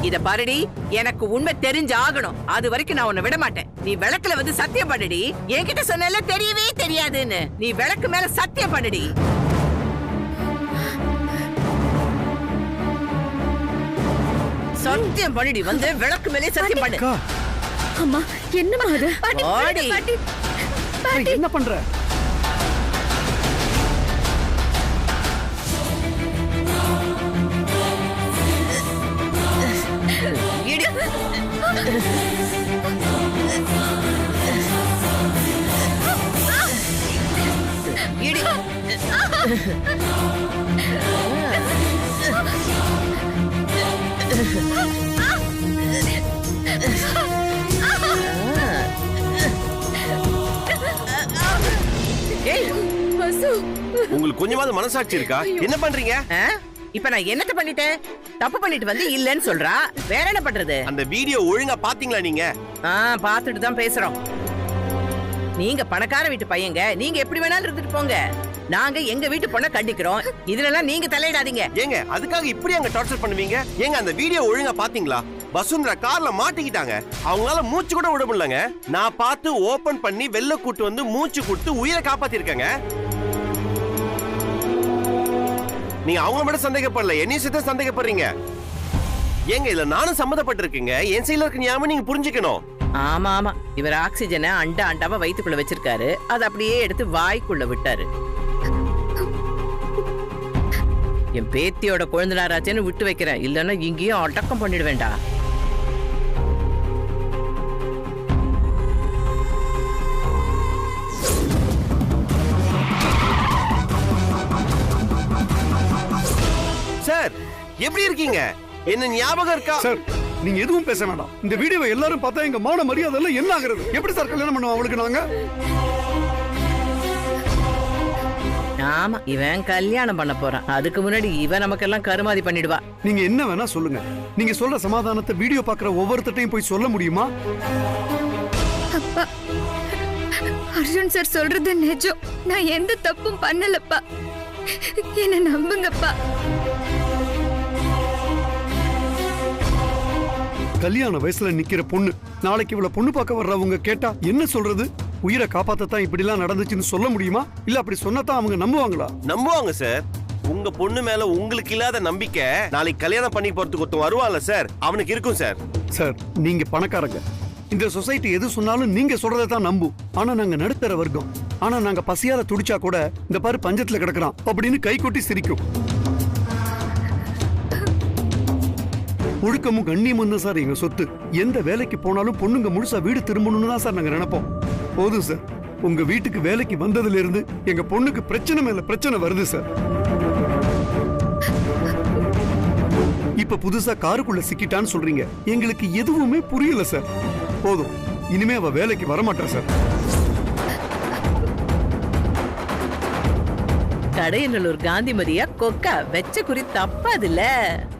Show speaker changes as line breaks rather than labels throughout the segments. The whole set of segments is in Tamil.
இத பாருடி, எனக்கு உண்மை தெரிஞ்சாகணும். அது வரைக்கும் நான் உன்னை விட மாட்டேன். நீ விளக்குல வந்து சத்தியம் பண்ணுடி. என்கிட்ட சொன்னல தெரியவே தெரியாதுன்னு. நீ விளக்கு மேல சத்தியம் பண்ணுடி. சத்தியம் பண்ணிடி, வந்து விளக்கு மேலே சத்தியம் பண்ணு.
அம்மா என்னம்மா அது?
என்ன பண்ற?
உங்களுக்கு கொஞ்சமாவது மனசாட்சி இருக்கா? என்ன பண்றீங்க?
இப்ப நான் என்னத்த பண்ணிட்டேன்? தப்பு பண்ணிட்டு வந்து இல்லன்னு சொல்றா. வேற என்ன பண்றது?
அந்த வீடியோ ஒழுங்கா பாத்தீங்களா நீங்க?
பாத்துட்டு தான் பேசுறோம். நீங்க பணக்கார வீட்டு பையங்க, நீங்க எப்படி வேணாலும் இருந்துட்டு போங்க. நாங்க எங்க வீட்டு பொண்ண கண்டிக்கிறோம். இதுலலாம் நீங்க தலையிடாதீங்க.
ஏங்க அதுக்காக இப்படி அங்க டார்ச்சர் பண்ணுவீங்க? ஏங்க அந்த வீடியோ ஒழுங்கா பாத்தீங்களா? வசுந்தரா கார்ல மாட்டிக்கிட்டாங்க. அவங்களால மூச்சு கூட விட முடியலங்க. நான் பார்த்து ஓபன் பண்ணி வெள்ள கூட்டு வந்து மூச்சு கொடுத்து உயிரை காப்பாத்தி இருக்கேங்க. நீங்க அவங்க மட்டும் சந்தேகப்படல, என்னையும் சேர்த்து சந்தேகப்படுறீங்க. ஏங்க இதுல நானும் சம்மந்தப்பட்டிருக்கீங்க. என் சைடுல இருக்க ஞாபகம் நீங்க புரிஞ்சுக்கணும்.
ஆமா ஆமா, இவர் ஆக்சிஜனை அண்டாவா வயிற்றுக்குள்ள வச்சிருக்காரு. அது அப்படியே எடுத்து வாய்க்குள்ள விட்டாரு. என் பேத்தியோட குழந்தைனாராச்சேன்னு விட்டு வைக்கிறேன். இல்லன்னா இங்கேயும் அடக்கம் பண்ணிட வேண்டாம்.
சார் எப்படி இருக்கீங்க? என்ன ஞாபகம் இருக்கா?
சார் நீங்க எதுவும் பேச வேண்டாம். இந்த வீடியோவை எல்லாரும் பார்த்தா எங்க மான மரியாதை எல்லாம் என்ன ஆகுறது? எப்படி சார் கல்யாணம் பண்ணுவோம் அவளுக்கு நாங்க?
ஆமா, இவன் கல்யாணம் பண்ண போறான். அதுக்கு முன்னாடி இவன் நமக்கெல்லாம் கருமாதி பண்ணிடுவா.
நீங்க என்ன வேணா சொல்லுங்க. நீங்க சொல்ற சமாதானத்தை வீடியோ பாக்குற ஒவ்வொருத்தையும் போய் சொல்ல முடியுமா?
அப்பா, அர்ஜுன் சார் சொல்றது நிஜம். நான் எந்த தப்பும் பண்ணலப்பா. என்ன நம்புங்கப்பா.
கல்யாண வயசுல நிக்கிற பொண்ணு நாளைக்கு இவ்வளவு பொண்ணு பார்க்க வர்றவங்க கேட்டா என்ன சொல்றது? உயிரை காப்பாத்தத்தான் இப்படி எல்லாம் நடந்துச்சுன்னு சொல்ல முடியுமா? இல்ல அப்படி சொன்னதான் அவங்க நம்புவாங்களா?
நம்புவாங்க சார். உங்க பொண்ணு மேல உங்களுக்கு இல்லாத நம்பிக்கை நாளைக்கு கல்யாணம் பண்ணி போறதுக்கு ஒருத்தன் வருவான்ல சார், அவனுக்கு இருக்கும் சார்.
சார் நீங்க பணக்காரங்க. இந்த சொசைட்டி எது சொன்னாலும் நீங்க சொல்றதை தான் நம்பும். ஆனா நாங்க நடுத்தர வர்க்கம். ஆனா நாங்க பசியால துடிச்சா கூட இந்த பாரு பஞ்சத்துல கிடக்குறான் அப்படின்னு கை கொட்டி சிரிக்கும். ஒழுக்கமும் கண்ணியமும் தான் சார் எங்க சொத்து. எந்த வேலைக்கு போனாலும் பொண்ணுங்க முழுசா வீடு திரும்பணும்னு தான் சார் நாங்க நினைப்போம். போதும் சார், உங்க வீட்டுக்கு வேலைக்கு வந்ததுல இருந்து எங்க பொண்ணுக்கு பிரச்சனை மேல பிரச்சனை வருது சார். இப்ப புதுசா காருக்குள்ள சிக்கிட்டான்னு சொல்றீங்க. எங்களுக்கு எதுவுமே புரியல சார். போதும், இனிமே அவ வேலைக்கு வரமாட்டா சார்.
கடையநல்லூர் காந்திமதியா கொக்கா வெச்ச குறி தப்பாது இல்ல.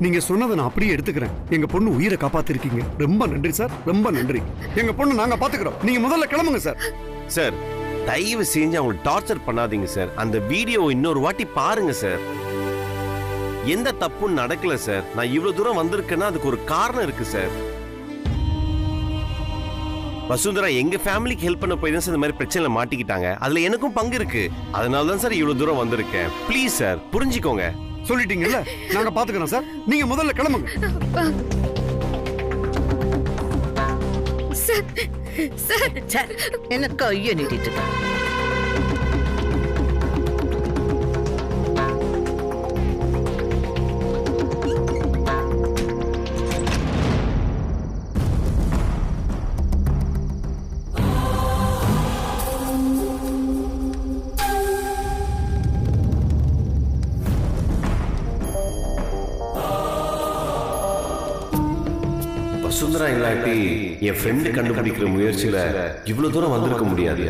நீங்க சொன்னதை நான் அப்படியே எடுத்துக்கிறேன். எங்க பொண்ணு உயிரை காப்பாத்திருக்கீங்க. ரொம்ப நன்றி சார், ரொம்ப நன்றி. எங்க பொண்ணு நாங்க பாத்துக்கிறோம். நீங்க முதல்ல கிளம்புங்க சார்.
சார் தயவு செஞ்சு அவங்க டார்ச்சர் பண்ணாதீங்க சார். அந்த வீடியோ இன்னொரு வாட்டி பாருங்க சார். எந்த தப்பும் நடக்கல சார். நான் இவ்வளவு தூரம் வந்திருக்கேன்னா அதுக்கு ஒரு காரணம் இருக்கு சார். வசுந்தரா எங்க ஃபேமிலிக்கு ஹெல்ப் பண்ண போய் தான் சார் இந்த மாதிரி பிரச்சனைல மாட்டிக்கிட்டாங்க. அதுல எனக்கும் பங்கு இருக்கு. அதனால தான் சார் இவ்வளவு தூரம் வந்திருக்கேன். ப்ளீஸ் சார் புரிஞ்சுக்கோங்க.
சொல்லிட்டீங்கல்ல, நாங்க பாத்துக்கிறோம் சார். நீங்க முதல்ல கிளம்புங்க.
சார்
எனக்கு ஐயோ நீட்டிட்டு இருக்க.
வசுந்தரா இல்லாட்டி என் ஃப்ரெண்டு கண்டுபிடிக்கிற முயற்சியில இவ்வளவு தூரம் வந்திருக்க முடியாது.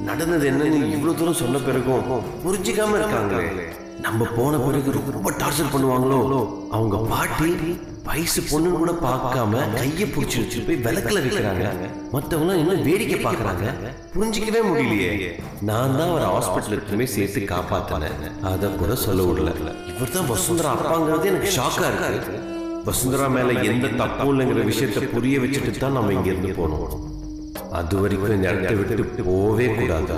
நடந்தது என்னன்னு இவ்வளவு தூரம் சொன்ன பிறகும் புரிஞ்சுக்காம இருக்காங்களே. நம்ம போன பிறகு ரொம்ப டார்ச்சர் பண்ணுவாங்களோ. அவங்க பாட்டி வயசு பொண்ணு கூட பார்க்காம கையை பிடிச்சி வச்சுட்டு போய் விளக்குல வைக்கிறாங்க. மற்றவங்க இன்னும் வேடிக்கை பார்க்கறாங்க. புரிஞ்சிக்கவே முடியலையே. நான் தான் அவரை ஹாஸ்பிட்டலுக்குமே சேர்த்து காப்பாத்தினேன். அதை கூட சொல்ல விடல. இவர் தான் வசுந்தரா அப்பாங்கிறது எனக்கு ஷாக்கா இருக்கு. வசுந்தரா மேல எந்த தப்பும் இல்லைங்கிற விஷயத்தை புரிய வச்சுட்டு தான் நம்ம இங்க இருந்து போனோம். அது வரைக்கும் இந்த இடத்தை விட்டு போவே கூடாது.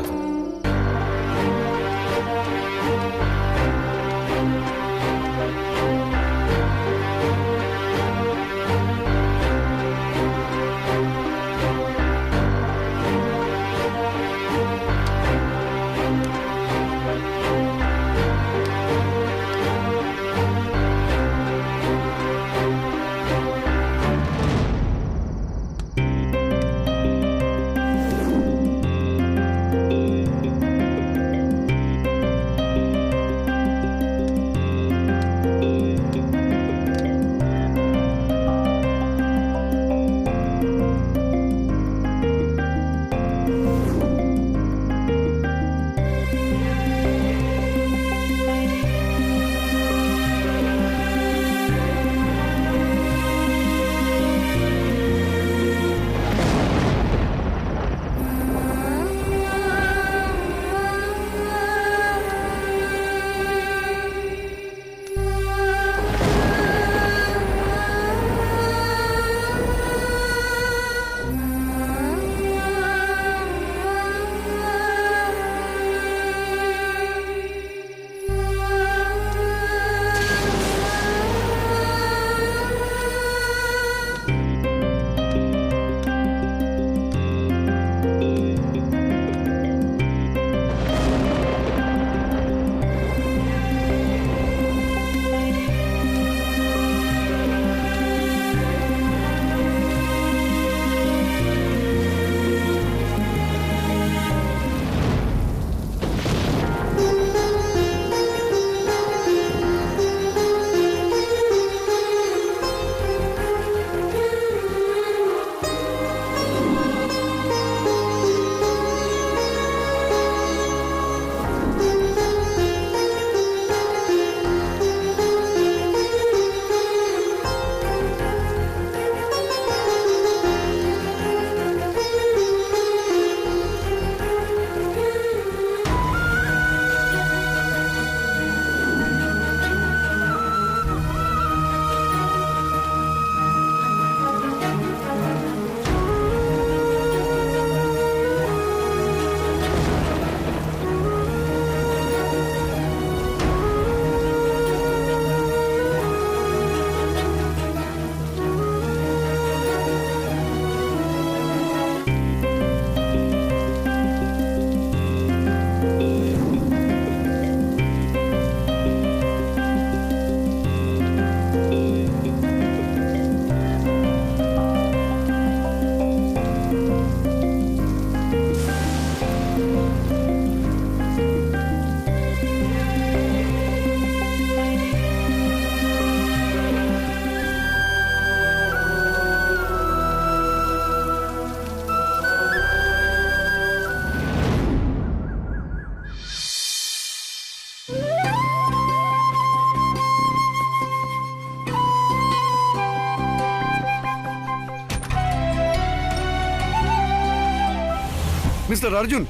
மிஸ்டர் அர்ஜுன்,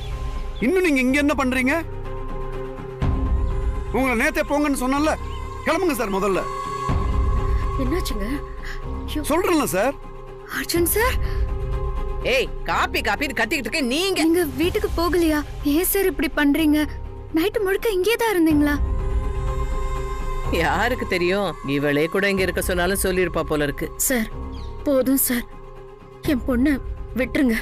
இன்னும் நீங்க இங்க என்ன பண்றீங்க? உங்களை நேத்தே போங்கன்னு சொன்னல, கிளம்புங்க சார். முதல்ல
என்னாச்சுங்க?
சொல்றேன்ல சார்.
அர்ஜுன் சார்,
ஏய் காப்பி காப்பின்னு கத்திக்கிட்டு இருக்க நீங்க.
நீங்க வீட்டுக்கு போகலையா? ஏன் சார் இப்படி பண்றீங்க? நைட்டு முழுக்க இங்கே தான் இருந்தீங்களா?
யாருக்கு தெரியும், இவளே கூட இங்க இருக்க சொன்னாலும் சொல்லிருப்பா போல இருக்கு.
சார் போதும் சார், என் பொண்ண விட்டுருங்க.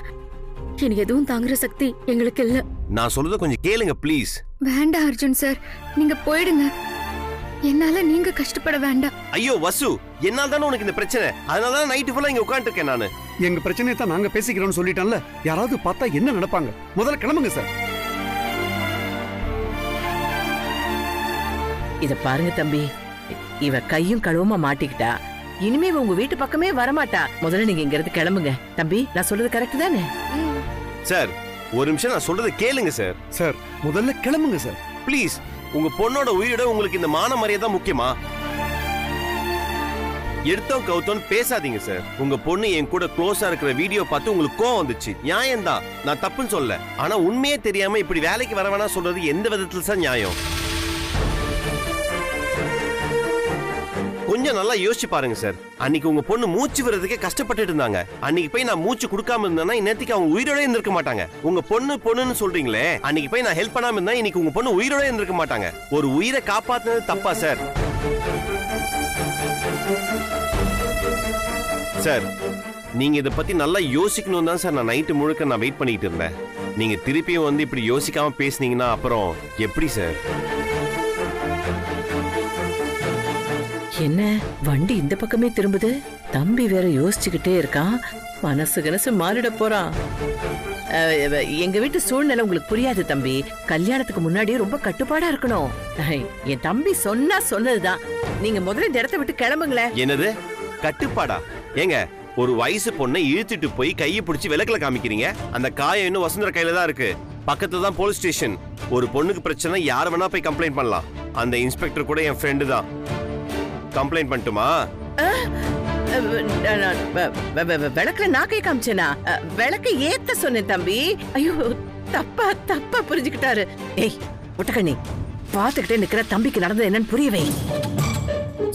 இனி எதுவும் தாங்குற சக்தி எங்களுக்கு இல்ல.
நான் சொல்றத கொஞ்சம் கேளுங்க ப்ளீஸ்.
வேண்டாம் அர்ஜுன் சார், நீங்க போயிடுங்க. என்னால நீங்க கஷ்டப்பட வேண்டாம்.
ஐயோ வசு, என்னால தானே உனக்கு இந்த பிரச்சனை. அதனால தான் நைட் ஃபுல்லா இங்க உட்கார்ந்து இருக்கேன் நானு.
எங்க பிரச்சனையை தான் நாங்க பேசிக்கிறோம்னு சொல்லிட்டோம்ல, யாராவது பார்த்தா என்ன நடப்பாங்க? முதல்ல கிளம்புங்க சார்.
இத பாருங்க தம்பி, இவ கையும் கழுவமா மாட்டிக்கிட்டா. இனிமே உங்க வீட்டு பக்கமே வரமாட்டா. முதல்ல நீங்க இங்க இருந்து கிளம்புங்க. தம்பி, நான் சொல்றது கரெக்ட் தானே?
சார் ஒரு நிமிஷம், நான் சொல்றத கேளுங்க சார்.
சார் முதல்ல கிளம்புங்க சார்
ப்ளீஸ். உங்க பொண்ணோட உயிரோட உங்களுக்கு இந்த மான மரியாதை முக்கியமா? எடுத்தோம் கவுத்தோன்னு பேசாதீங்க சார். உங்க பொண்ணு என் கூட க்ளோஸா இருக்கிற வீடியோ பார்த்து உங்களுக்கு கோவம் வந்துச்சு. நியாயம் தான், நான் தப்புன்னு சொல்ல. ஆனா உண்மையே தெரியாம இப்படி வேலைக்கு வர வேணா சொல்றது எந்த விதத்துல சார் நியாயம்? கொஞ்ச கொஞ்சம் நல்லா யோசிச்சு பாருங்க சார். அன்னைக்கு உங்க பொண்ணு மூச்சு விடுறதுக்கே கஷ்டப்பட்டு இருந்தாங்க. அன்னைக்கு போய் நான் மூச்சு கொடுக்காம இருந்தேன்னா இன்னத்துக்கு அவங்க உயிரோட இருந்திருக்க மாட்டாங்க. உங்க பொண்ணுன்னு சொல்றீங்களே, அன்னைக்கு போய் நான் ஹெல்ப் பண்ணாம இருந்தா இன்னைக்கு உங்க பொண்ணு உயிரோட இருந்திருக்க மாட்டாங்க. ஒரு உயிரை காப்பாத்துனது தப்பா சார்? சார், நீங்க இதை பத்தி நல்லா யோசிக்கணும் தான் சார் நான் நைட்டு முழுக்க நான் வெயிட் பண்ணிட்டு இருந்தேன். நீங்க திருப்பியும் வந்து இப்படி யோசிக்காம பேசுனீங்கன்னா அப்புறம் எப்படி சார்?
என்ன வண்டி இந்த பக்கமே திரும்புது? தம்பி வேற யோசிச்சுக்கிட்டே இருக்கான். மனசு மாறிட போறான். எங்க வீட்டு சூழ்நிலை உங்களுக்கு புரியாது தம்பி. கல்யாணத்துக்கு முன்னாடி ரொம்ப கட்டுப்பாடா இருக்கணும். என் தம்பி சொன்னதுதான். நீங்க முதல்ல இந்த இடத்த விட்டு கிளம்புங்களேன்.
என்னது கட்டுப்பாடா? ஏங்க, ஒரு வயசு பொண்ணை இழுத்துட்டு போய் கையை பிடிச்சி விளக்குல காமிக்கிறீங்க. அந்த காயம் இன்னும் வசுந்தர கையில தான் இருக்கு. பக்கத்துல தான் போலீஸ் ஸ்டேஷன். ஒரு பொண்ணுக்கு பிரச்சனை யார வேணா போய் கம்ப்ளைண்ட் பண்ணலாம். அந்த இன்ஸ்பெக்டர் கூட என் ஃப்ரெண்டு தான். கம்ப்ளைண்ட் பண்ணட்டுமா?
விளக்குல நாக்கை காமிச்சேனா? விளக்க ஏத்த சொன்னேன் தம்பி. ஐயோ, தப்பா புரிஞ்சுக்கிட்டாரு. ஏய் முட்டக்கண்ணி, பாத்துக்கிட்டே நிக்கிற தம்பிக்கு நடந்தது என்னன்னு புரியவே.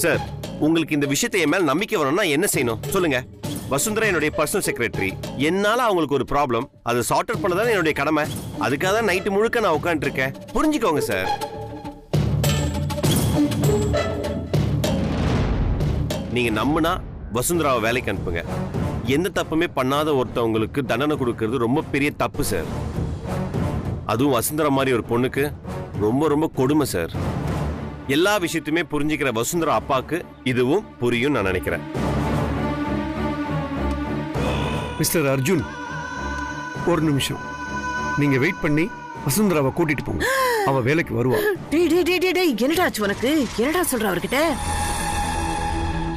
சார், உங்களுக்கு இந்த விஷயத்தை என் மேல நம்பிக்கை வரணும்னா என்ன செய்யணும் சொல்லுங்க. வசுந்தரா என்னுடைய பர்சனல் செக்ரட்டரி. என்னால அவங்களுக்கு ஒரு ப்ராப்ளம், அதை சார்ட் அவுட் பண்ணதான் என்னுடைய கடமை. அதுக்காக தான் நைட்டு முழுக்க நான் உட்காந்துட்டு இருக்கேன். புரிஞ்சுக்கோங்க சார். நீங்க நம்பினா வசுந்தராவை வேலைக்கு அனுப்புங்க. எந்த தப்புமே பண்ணாத ஒருத்தவங்களுக்கு தண்டனை கொடுக்கறது ரொம்ப பெரிய தப்பு சார். அதுவும் வசுந்தரா மாதிரி ஒரு பொண்ணுக்கு ரொம்ப கொடுமை சார். எல்லா விஷயத்தையுமே புரிஞ்சுக்கிற வசுந்தரா அப்பாக்கு இதுவும் புரியும் நான் நினைக்கிறேன்.
மிஸ்டர் அர்ஜுன், ஒரு நிமிஷம். நீங்க வெயிட் பண்ணி வசுந்தராவை கூட்டிட்டு போங்க. அவ வேலைக்கு வருவா.
என்னடா ஆச்சு உனக்கு? என்னடா சொல்ற அவர்கிட்ட?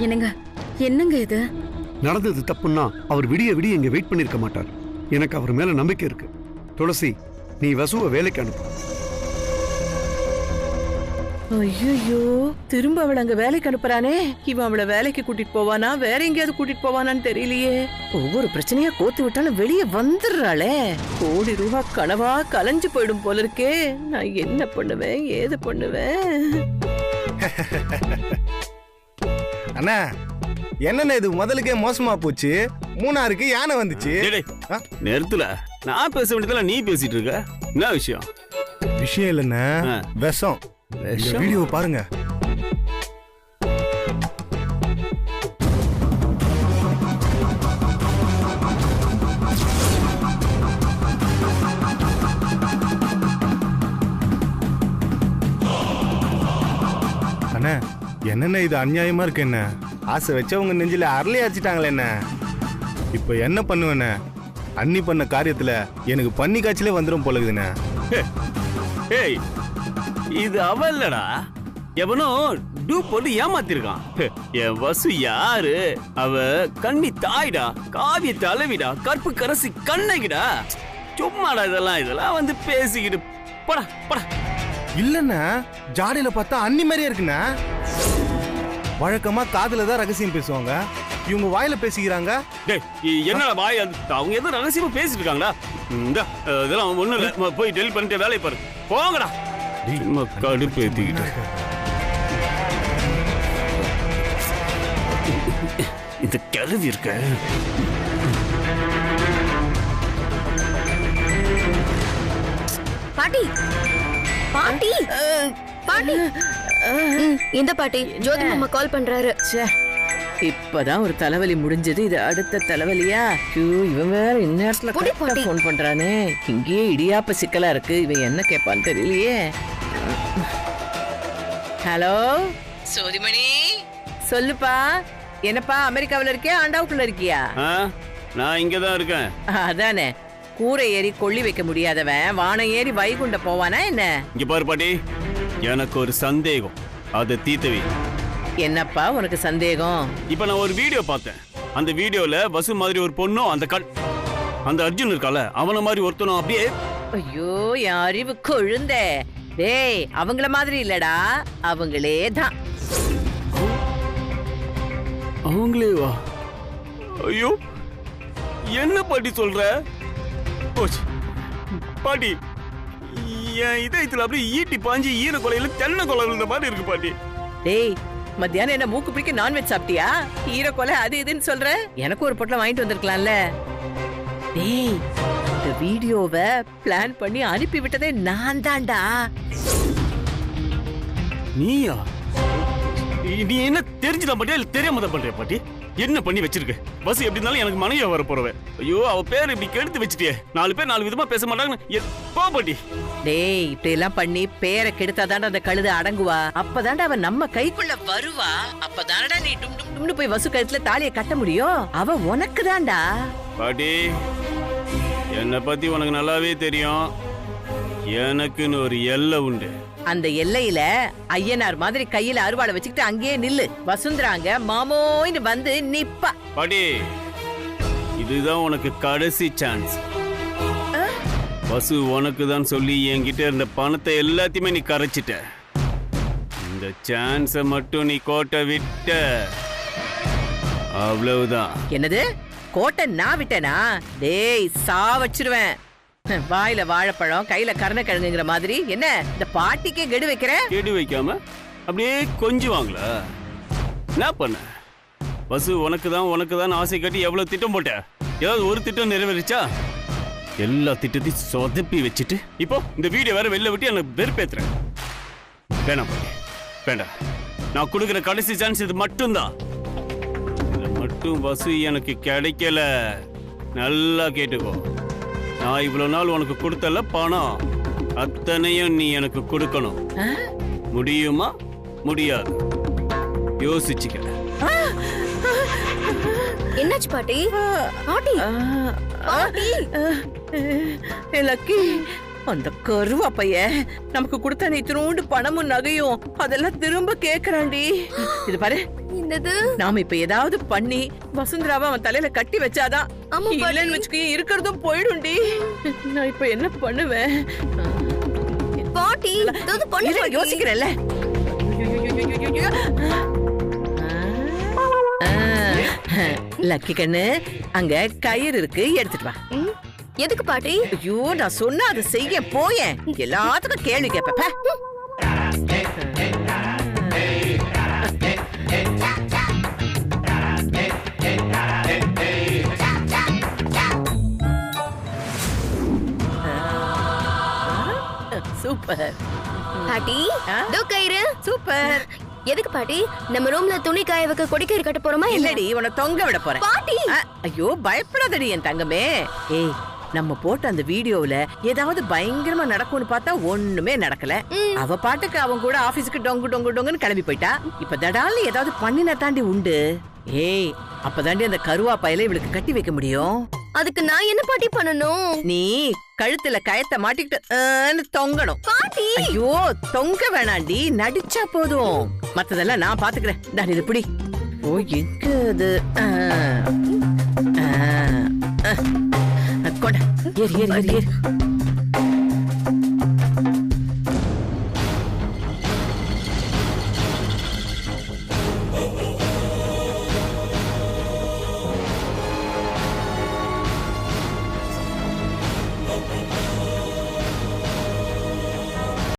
என்னங்க இது?
நடந்தது தப்புன்னா அவர் விடிய இங்க வெயிட் பண்ணிருக்க மாட்டார். எனக்கு அவர் மேல நம்பிக்கை இருக்கு. துளசி, நீ வசுவை வேலைக்கு அனுப்பு.
ஐயோ, திரும்ப அவளை அங்க வேலைக்கு அனுப்புறானே. இவன் அவளை வேலைக்கு கூட்டிட்டு போவானா, வேற எங்கேயாவது கூட்டிட்டு போவானான்னு தெரியலையே. ஒவ்வொரு பிரச்சனையா கோத்து விட்டாலும் வெளியே வந்துடுறாளே. கோடி ரூபாய் கனவா கலைஞ்சு போயிடும் போல இருக்கே. நான் என்ன பண்ணுவேன், ஏது பண்ணுவேன்?
அண்ணா, என்னண்ணா இது முதலுக்கே மோசமா போச்சு. மூணாருக்கு யானை வந்துச்சு.
நேரத்துல நான் பேச வேண்டியதுல நீ பேசிட்டு இருக்க. என்ன விஷயம்?
விஷயம் இல்லைண்ணா, விஷம். வீடியோ பாருங்க. அண்ணா, என்னண்ணா இது அநியாயமா இருக்கு. என்ன ஆசை வச்சவங்க நெஞ்சில அரளி அடிச்சிட்டாங்களே. என்ன இப்ப என்ன பண்ணுவேண்ணே? அண்ணி பண்ண காரியத்துல எனக்கு பன்னி காய்ச்சலே வந்துடும் போலகுதுண்ணே.
ஏய், இது அவ இல்லடா, எவனோ டூப் போட்டு ஏமாத்திருக்கான். என் வசு யாரு? அவ கண்ணி தாய்டா, காவிய தலைவிடா, கற்பு கரசி கண்ணகிடா. சும்மாடா இதெல்லாம் வந்து பேசிக்கிட்டு படா படா.
இல்லண்ணா, ஜாடியில பார்த்தா அண்ணி மாதிரியே இருக்குண்ணா. வழக்கமா காதுல தான் ரகசியம் பேசுவாங்க, இவங்க வாயில பேசிக்கிறாங்க.
என்னடா வாய்? அவங்க எதுவும் ரகசியமா பேசிட்டு இருக்காங்களா? இதெல்லாம் ஒண்ணு இல்ல, போய் டெலிட் பண்ணிட்டு வேலையை பாரு. போங்கடா. கடுப்பு ஏத்திக்கிட்டு இந்த கிளவி இருக்க.
பாட்டி பாட்டி பாட்டி, இந்த பாட்டி ஜோதி மாமா கால் பண்றாரு.
இப்பதான் ஒரு தலைவலி முடிஞ்சது, இது அடுத்த தலைவலியா? இவன் வேற இந்நேரத்துல போன் பண்றானே. இங்கேயே இடியாப்ப சிக்கலா இருக்கு. இவன் என்ன கேட்பான்னு தெரியலையே. ஹலோ சோதிமணி, சொல்லுப்பா. என்னப்பா, அமெரிக்காவில இருக்கியா ஆண்டாவுக்குள்ள இருக்கியா?
நான் இங்கதான் இருக்கேன்.
அதானே, கூரை ஏறி கொள்ளி வைக்க முடியாதவன் வானம் ஏறி வைகுண்ட போவானா என்ன?
இங்க பாரு பாட்டி, எனக்கு ஒரு சந்தேகம், அதை தீர்த்தவி.
என்னப்பா உனக்கு சந்தேகம்?
இப்ப நான் ஒரு வீடியோ பார்த்தேன். அந்த வீடியோல வசு மாதிரி ஒரு பொண்ணும், அந்த அர்ஜுன் இருக்கால அவன மாதிரி ஒருத்தனும் அப்படியே.
ஐயோ, என் அறிவு கொழுந்தே. டேய், அவங்கள மாதிரி இல்லடா, அவங்களே தான்.
அவங்களே வா? ஐயோ, என்ன பாட்டி சொல்ற? பாட்டி, என் இதயத்துல அப்படியே ஈட்டி பாஞ்சு ஈர கொலையில தென்னை கொலை இருந்த மாதிரி இருக்கு பாட்டி.
டேய், மத்தியானம் என்ன மூக்கு பிடிக்க நான்வெஜ் சாப்பிட்டியா? ஈர கொலை அது இதுன்னு சொல்ற. எனக்கு ஒரு பொட்டலம் வாங்கிட்டு வந்திருக்கலாம்ல. டேய், இந்த வீடியோவை பிளான் பண்ணி அனுப்பி விட்டதே நான் தான்டா.
நீயா? நீ என்ன தெரிஞ்சுதான் பாட்டியா இல்ல தெரியாம தான் பண்றியா பாட்டி? என்ன பண்ணி வச்சிருக்க? பஸ் எப்படி இருந்தாலும் எனக்கு மனைவியா வர போறவ. ஐயோ, அவ பேர் இப்படி கெடுத்து வச்சிட்டியே. 4 பேர் 4 விதமா பேச மாட்டாங்க. போ பாட்டி.
டேய், இப்படி எல்லாம் பண்ணி பேரை கெடுத்தாதான்டா அந்த கழுத அடங்குவா. அப்பதான்டா அவன் நம்ம கைக்குள்ள வருவா. அப்பதானடா நீ டும் டும் டும்னு போய் வசு கழுத்துல தாலியை கட்ட முடியும். அவ உனக்கு தான்டா.
பாட்டி, என்னை பத்தி உனக்கு நல்லாவே தெரியும். எனக்குன்னு ஒரு எல்லை உண்டு.
அந்த எல்லையில ஐயனார் மாதிரி கையில அருவாளை வச்சுக்கிட்டு அங்கேயே நில்லு. வசுந்தராங்க மாமோன்னு வந்து நிப்பா.
பாட்டி, இதுதான் உனக்கு கடைசி சான்ஸ். வசு உனக்கு தான் சொல்லி என்கிட்ட இருந்த பணத்தை எல்லாத்தையுமே நீ கரைச்சிட்ட. இந்த சான்ஸ மட்டும் நீ கோட்டை விட்ட, அவ்வளவுதான்.
என்னது? கோட்டை நான் விட்டேனா? டேய், சாவச்சிருவேன். வாயில வாழைப்பழம் கையில கருணக்கிழங்குங்கிற மாதிரி என்ன இந்த பாட்டிக்கே கெடு வைக்கிற?
கெடு வைக்காம அப்படியே கொஞ்சுவாங்களா? என்ன பண்ண? வசு உனக்கு தான் ஆசை கட்டி எவ்வளவு திட்டம் போட்ட? ஏதாவது ஒரு திட்டம் நிறைவேறிச்சா? எல்லா திட்டத்தையும் சொதப்பி வச்சுட்டு இப்போ இந்த வீடியோ வேற வெளில விட்டு எனக்கு வெறுப்பேத்துறேன். வேணாம் பாட்டி, வேண்டாம். நான் கொடுக்குற கடைசி சான்ஸ் இது மட்டும்தான். இதுல மட்டும் வசு எனக்கு கிடைக்கல. நல்லா கேட்டுக்கோ. நான் இவ்வளவு நாள் உனக்கு கொடுத்தல பணம் அத்தனையும் நீ எனக்கு கொடுக்கணும். முடியுமா? முடியாது. யோசிச்சுக்க.
என்னாச்சு பாட்டி? பாட்டி, பாட்டி.
லக்கி, அந்த கருவா பையன் நமக்கு கொடுத்த இத்தினோண்டு பணமும் நகையும் அதெல்லாம் திரும்ப கேக்குறாண்டி. இது பாரு,
என்னது?
நாம இப்ப ஏதாவது பண்ணி வசுந்தராவை அவன் தலையில கட்டி வச்சாதான். இல்லன்னு வச்சுக்கோ, இருக்கிறதும் போயிடும்டி. நான் இப்ப என்ன பண்ணுவேன்?
பாட்டி,
யோசிக்கிறேன்ல. லக்கி கண்ணு, அங்க கயிறு இருக்கு, எடுத்துட்டு வா.
எதுக்கு பாட்டி?
ஐயோ, நான் சொன்னா அதை செய்ய போயேன். எல்லாத்துக்கும் கேள்வி கேப்ப. சூப்பர்
பாட்டி. தோ கயிறு.
சூப்பர்.
எதுக்கு பாட்டி? நம்ம ரூம்ல துணி காய வைக்க கொடிக்கயிறு கட்ட போறோமா?
இல்லடி, உன்னை தொங்க விட போறேன்.
பாட்டி,
ஐயோ, பயப்படாதடி என் தங்கமே. ஏய், நம்ம போட்ட அந்த வீடியோல ஏதாவது பயங்கரமா நடக்கும்னு பார்த்தா ஒண்ணுமே நடக்கல. அவ பாட்டுக்கு அவன் கூட ஆபீஸ்க்கு டொங்கு டொங்கு டொங்குன்னு கிளம்பி போயிட்டா. இப்ப தடால்னு ஏதாவது பண்ணினா தாண்டி உண்டு. ஏய், அப்பதாண்டி அந்த கருவா பயல இவளுக்கு கட்டி வைக்க முடியும்.
அதுக்கு நான் என்ன பாட்டி பண்ணணும்?
நீ கழுத்துல கயத்தை மாட்டிக்கிட்டு தொங்கணும்.
பாட்டி,
ஐயோ, தொங்க வேணாண்டி, நடிச்சா போதும். மத்ததெல்லாம் நான் பாத்துக்கிறேன். தான் இது பிடி. ஓ, எங்க அது? கொண்ட, ஏறு ஏறு ஏறு ஏறு.